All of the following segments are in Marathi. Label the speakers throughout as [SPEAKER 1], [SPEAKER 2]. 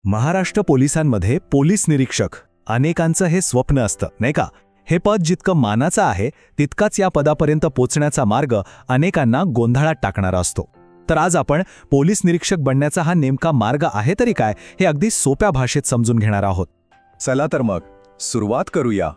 [SPEAKER 1] महाराष्ट्र पोलिसांमध्ये पोलीस निरीक्षक अनेकांचं हे स्वप्न असतं, नाही का? हे पद जितकं मानाचं आहे तितकाच या पदापर्यंत पोचण्याचा मार्ग अनेकांना गोंधळात टाकणारा असतो. तर आज आपण पोलीस निरीक्षक बनण्याचा हा नेमका मार्ग आहे तरी काय हे अगदी सोप्या भाषेत समजून घेणार आहोत.
[SPEAKER 2] चला तर मग सुरुवात करूया.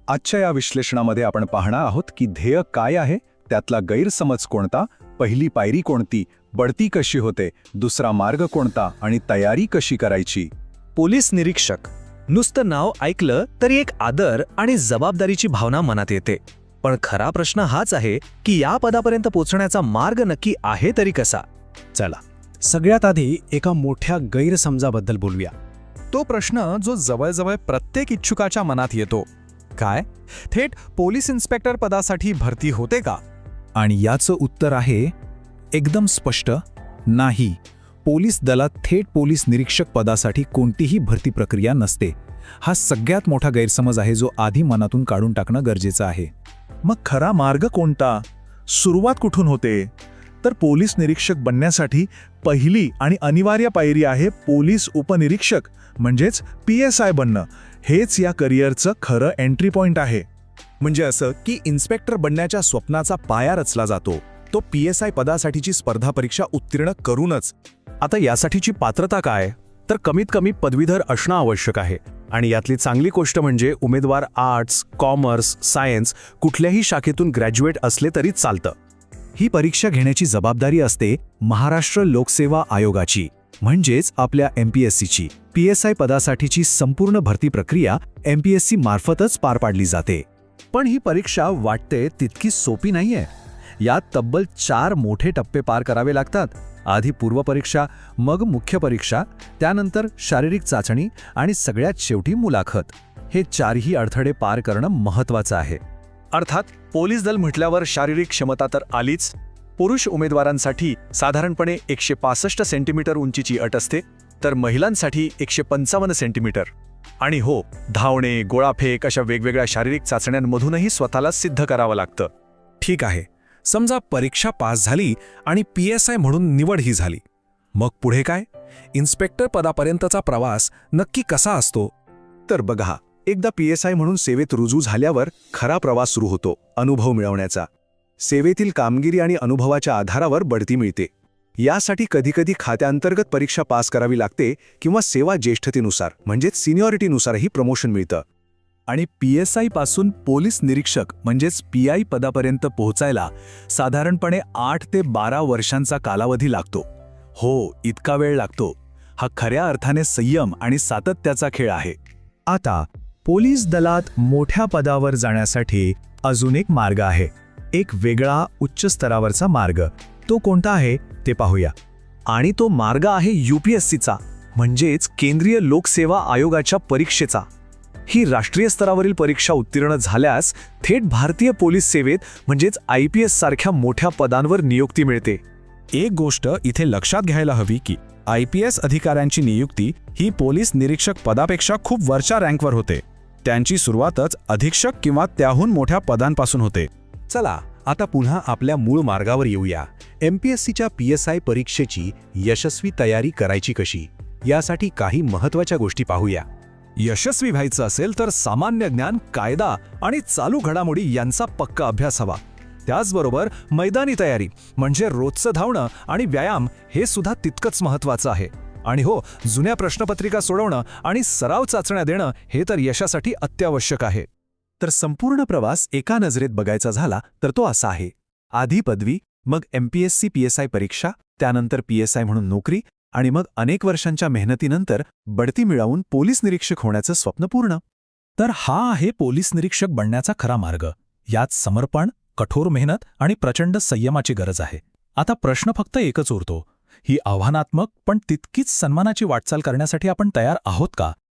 [SPEAKER 2] आजच्या या विश्लेषणामध्ये आपण पाहणार आहोत की ध्येय काय आहे, त्यातला गैरसमज कोणता, पहिली पायरी कोणती, बढती कशी होते, दुसरा मार्ग कोणता आणि तयारी कशी करायची.
[SPEAKER 3] पोलीस निरीक्षक नुसतं नाव ऐकलं तरी एक आदर आणि जबाबदारीची भावना मनात येते. पण खरा प्रश्न हाच आहे की या पदापर्यंत पोहोचण्याचा मार्ग नक्की आहे तरी कसा.
[SPEAKER 4] चला सगळ्यात आधी एका मोठ्या गैरसमजाबद्दल बोलूया.
[SPEAKER 5] तो प्रश्न जो जवळजवळ प्रत्येक इच्छुकाच्या मनात येतो, काय थेट पोलीस इन्स्पेक्टर पदासाठी भरती होते का?
[SPEAKER 4] आणि याचं उत्तर आहे एकदम स्पष्ट, नाही. पोलीस दलात थेट पोलीस निरीक्षक पदासाठी कोणतीही भरती प्रक्रिया नसते. हा सगळ्यात मोठा गैरसमज आहे जो आधी मनातून काढून टाकणं गरजेचं आहे.
[SPEAKER 6] मग खरा मार्ग कोणता, सुरुवात कुठून होते? तर पोलीस निरीक्षक बनण्यासाठी पहिली आणि अनिवार्य पायरी आहे पोलीस उपनिरीक्षक म्हणजेच PSI बनणं. हेच या करिअरचं खरं एंट्री पॉइंट आहे.
[SPEAKER 4] म्हणजे असं की इन्स्पेक्टर बनण्याच्या स्वप्नाचा पाया रचला जातो तो PSI पदासाठीची स्पर्धा परीक्षा उत्तीर्ण करूनच.
[SPEAKER 1] आता यासाठीची पात्रता काय? तर कमीत कमी पदवीधर असणं आवश्यक आहे. आणि यातली चांगली गोष्ट म्हणजे उमेदवार आर्ट्स, कॉमर्स, सायन्स कुठल्याही शाखेतून ग्रॅज्युएट असले तरी चालतं.
[SPEAKER 4] ही परीक्षा घेण्याची जबाबदारी असते महाराष्ट्र लोकसेवा आयोगाची, म्हणजेच आपल्या MPSCची. PSI पदासाठीची संपूर्ण भरती प्रक्रिया MPSC मार्फतच पार पाडली जाते.
[SPEAKER 3] पण ही परीक्षा वाटते तितकी सोपी नाहीये. यात तब्बल 4 मोठे टप्पे पार करावे लागतात. आधी पूर्वपरीक्षा, मग मुख्य परीक्षा, त्यानंतर शारीरिक चाचणी आणि सगळ्यात शेवटी मुलाखत. हे 4ही अडथळे पार करणं महत्त्वाचं आहे.
[SPEAKER 1] अर्थात पोलीस दल म्हटल्यावर शारीरिक क्षमता तर आलीच. पुरुष उमेदवारांसाठी साधारणपणे 165 सेंटीमीटर उंचीची अट असते, तर महिलांसाठी 155 सेंटीमीटर. आणि हो, धावणे, गोळाफेक अशा वेगवेगळ्या शारीरिक चाचण्यांमधूनही स्वतःला सिद्ध करावं लागतं.
[SPEAKER 4] ठीक आहे, समजा परीक्षा पास झाली आणि PSI म्हणून निवडही झाली. मग पुढे काय? इन्स्पेक्टर पदापर्यंतचा प्रवास नक्की कसा असतो?
[SPEAKER 2] तर बघा, एकदा PSI म्हणून सेवेत रुजू झाल्यावर खरा प्रवास सुरू होतो, अनुभव मिळवण्याचा. सेवेतील कामगिरी आणि अनुभवाच्या आधारावर बढती मिळते. यासाठी कधीकधी खात्याअंतर्गत परीक्षा पास करावी लागते किंवा सेवा ज्येष्ठतेनुसार म्हणजेच सिनियरिटीनुसारही प्रमोशन मिळतं.
[SPEAKER 4] आणि PSI पासून पोलीस निरीक्षक म्हणजेच PI पदापर्यंत पोहोचायला साधारणपणे 8 ते 12 वर्षांचा कालावधी लागतो. हो, इतका वेळ लागतो. हा खऱ्या अर्थाने संयम आणि सातत्याचा खेळ आहे.
[SPEAKER 1] आता पोलीस दलात मोठ्या पदावर जाण्यासाठी अजून एक मार्ग आहे, एक वेगळा उच्च स्तरावरचा मार्ग. तो कोणता आहे ते पाहूया. आणि तो मार्ग आहे UPSCचा, म्हणजेच केंद्रीय लोकसेवा आयोगाच्या परीक्षेचा. ही राष्ट्रीय स्तरावरील परीक्षा उत्तीर्ण झाल्यास थेट भारतीय पोलीस सेवेत म्हणजेच IPS सारख्या मोठ्या पदांवर नियुक्ती मिळते.
[SPEAKER 4] एक गोष्ट इथे लक्षात घ्यायला हवी की IPS अधिकाऱ्यांची नियुक्ती ही पोलीस निरीक्षक पदापेक्षा खूप वरच्या रँकवर होते. त्यांची सुरुवातच अधीक्षक किंवा त्याहून मोठ्या पदांपासून होते.
[SPEAKER 3] चला आता पुन्हा आपल्या मूळ मार्गावर येऊया. MPSCच्या PSI परीक्षेची यशस्वी तयारी करायची कशी, यासाठी काही महत्त्वाच्या गोष्टी पाहूया.
[SPEAKER 4] यशस्वी व्हायचं असेल तर सामान्य ज्ञान, कायदा आणि चालू घडामोडी यांचा पक्का अभ्यास हवा. त्याचबरोबर मैदानी तयारी म्हणजे रोजचं धावणं आणि व्यायाम हे सुद्धा तितकंच महत्त्वाचं आहे. आणि हो, जुन्या प्रश्नपत्रिका सोडवणं आणि सराव चाचण्या देणं हे तर यशासाठी अत्यावश्यक आहे.
[SPEAKER 1] तर संपूर्ण प्रवास एका नजरेत बघायचा झाला तर तो असा आहे. आधी पदवी, मग MPSC PSI परीक्षा, त्यानंतर PSI म्हणून नोकरी आणि मग अनेक वर्षांच्या मेहनतीनंतर बढती मिळवून पोलीस निरीक्षक होण्याचं स्वप्न पूर्ण.
[SPEAKER 4] तर हा आहे पोलीस निरीक्षक बनण्याचा खरा मार्ग. यात समर्पण, कठोर मेहनत आणि प्रचंड संयमाची गरज आहे. आता प्रश्न फक्त एकच उरतो, ही आव्हानात्मक पण तितकीच सन्मानाची वाटचाल करण्यासाठी आपण तयार आहोत का?